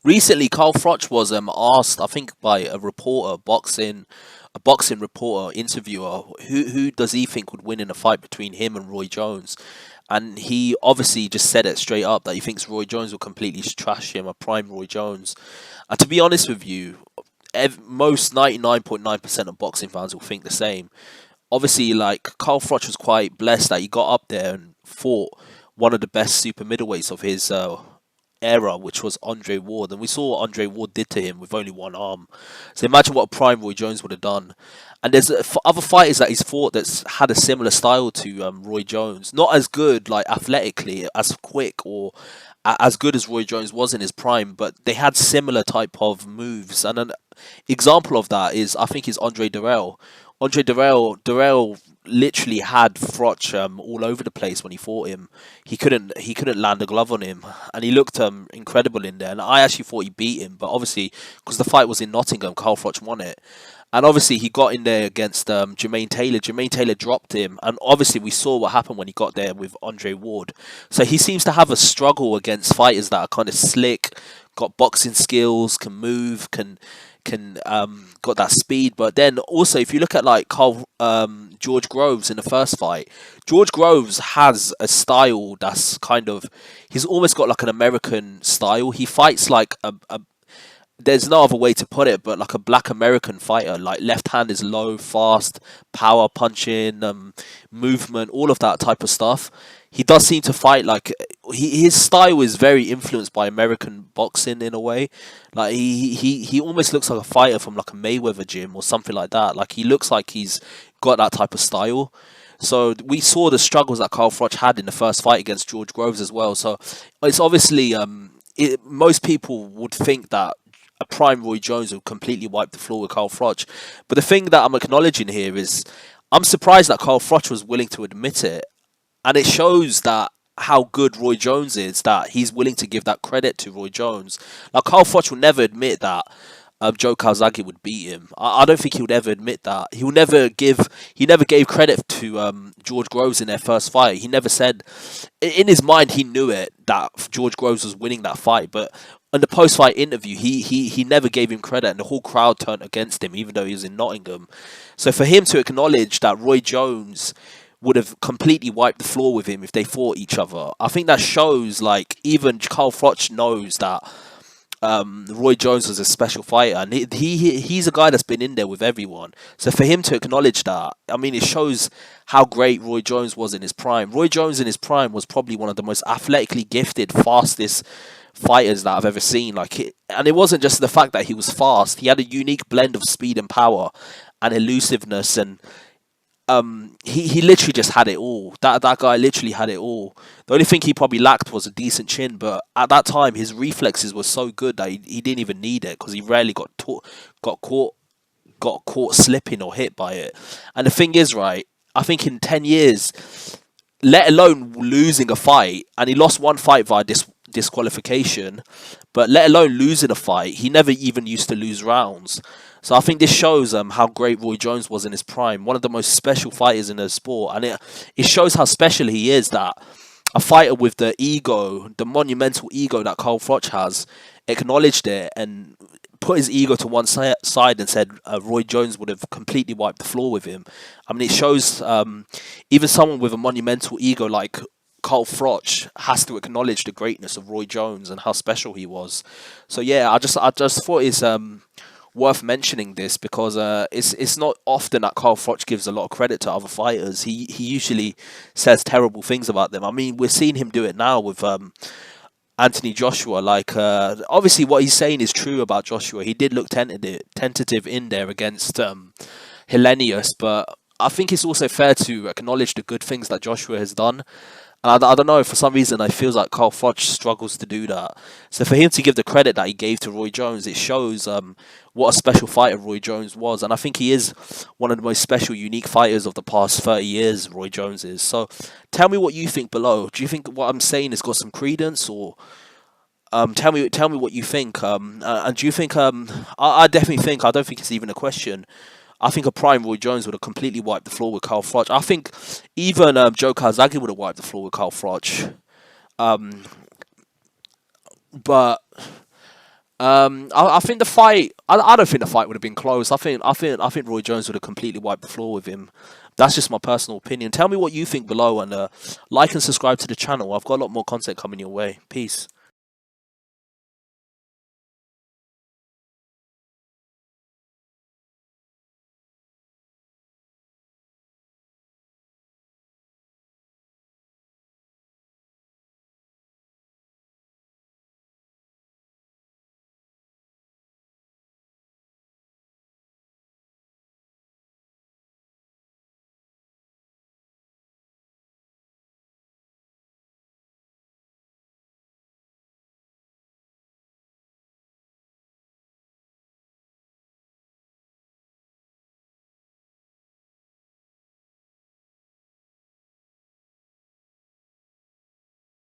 recently Carl Froch was asked, I think, by a reporter, a boxing reporter, interviewer, who does he think would win in a fight between him and Roy Jones, and he obviously just said it straight up that he thinks Roy Jones will completely trash him, a prime Roy Jones. And to be honest with you, most 99.9% of boxing fans will think the same. Obviously, like, Carl Froch was quite blessed that he got up there and fought one of the best super middleweights of his era, which was Andre Ward, and we saw what Andre Ward did to him with only one arm. So imagine what Prime Roy Jones would have done. And there's other fighters that he's fought that's had a similar style to Roy Jones, not as good, like, athletically, as quick or as good as Roy Jones was in his prime, but they had similar type of moves. And an example of that is, I think, is Andre Durrell. Durrell literally had Froch all over the place when he fought him. He couldn't land a glove on him, and he looked incredible in there. And I actually thought he beat him, but obviously because the fight was in Nottingham, Carl Froch won it. And obviously he got in there against Jermaine Taylor. Jermaine Taylor dropped him, and obviously we saw what happened when he got there with Andre Ward. So he seems to have a struggle against fighters that are kind of slick, got boxing skills, can move, can got that speed. But then also, if you look at like George Groves in the first fight, George Groves has a style that's kind of, he's almost got like an American style. He fights like a there's no other way to put it, but like a black American fighter. Like, left hand is low, fast, power punching, movement, all of that type of stuff. He does seem to fight like his style is very influenced by American boxing in a way. Like, he almost looks like a fighter from like a Mayweather gym or something like that. Like, he looks like he's got that type of style. So we saw the struggles that Carl Froch had in the first fight against George Groves as well. So it's obviously most people would think that a prime Roy Jones would completely wipe the floor with Carl Froch. But the thing that I'm acknowledging here is, I'm surprised that Carl Froch was willing to admit it. And it shows that how good Roy Jones is, that he's willing to give that credit to Roy Jones. Now, Carl Froch will never admit that Joe Calzaghe would beat him. I don't think he would ever admit that. He never gave credit to George Groves in their first fight. He never said, in his mind, he knew it, that George Groves was winning that fight. But in the post-fight interview, he never gave him credit, and the whole crowd turned against him, even though he was in Nottingham. So for him to acknowledge that Roy Jones would have completely wiped the floor with him if they fought each other, I think that shows, like, even Carl Froch knows that Roy Jones was a special fighter, and he's a guy that's been in there with everyone. So for him to acknowledge that, I mean, it shows how great Roy Jones was in his prime. Roy Jones in his prime was probably one of the most athletically gifted, fastest fighters that I've ever seen. And it wasn't just the fact that he was fast. He had a unique blend of speed and power and elusiveness, and he literally just had it all. That guy literally had it all. The only thing he probably lacked was a decent chin, but at that time his reflexes were so good that he didn't even need it, because he rarely got caught slipping or hit by it. And the thing is, right, I think in 10 years, let alone losing a fight, and he lost one fight via disqualification, but let alone losing a fight, he never even used to lose rounds. So I think this shows how great Roy Jones was in his prime, one of the most special fighters in the sport, and it shows how special he is, that a fighter with the ego, the monumental ego that Carl Froch has, acknowledged it and put his ego to one side and said Roy Jones would have completely wiped the floor with him. I mean, it shows even someone with a monumental ego like Carl Froch has to acknowledge the greatness of Roy Jones and how special he was. So yeah, I just thought it's worth mentioning this, because it's not often that Carl Froch gives a lot of credit to other fighters. He usually says terrible things about them. I mean, we're seeing him do it now with Anthony Joshua. Like, obviously what he's saying is true about Joshua. He did look tentative in there against Hellenius, but I think it's also fair to acknowledge the good things that Joshua has done. And I don't know, for some reason I feel like Carl Froch struggles to do that. So for him to give the credit that he gave to Roy Jones, it shows what a special fighter Roy Jones was. And I think he is one of the most special, unique fighters of the past 30 years, Roy Jones is. So tell me what you think below. Do you think what I'm saying has got some credence, or tell me what you think. And do you think I definitely think, I don't think it's even a question, I think a prime Roy Jones would have completely wiped the floor with Carl Froch. I think even Joe Calzaghe would have wiped the floor with Carl Froch. But I think the fight. I don't think the fight would have been close. I think Roy Jones would have completely wiped the floor with him. That's just my personal opinion. Tell me what you think below, and like and subscribe to the channel. I've got a lot more content coming your way. Peace.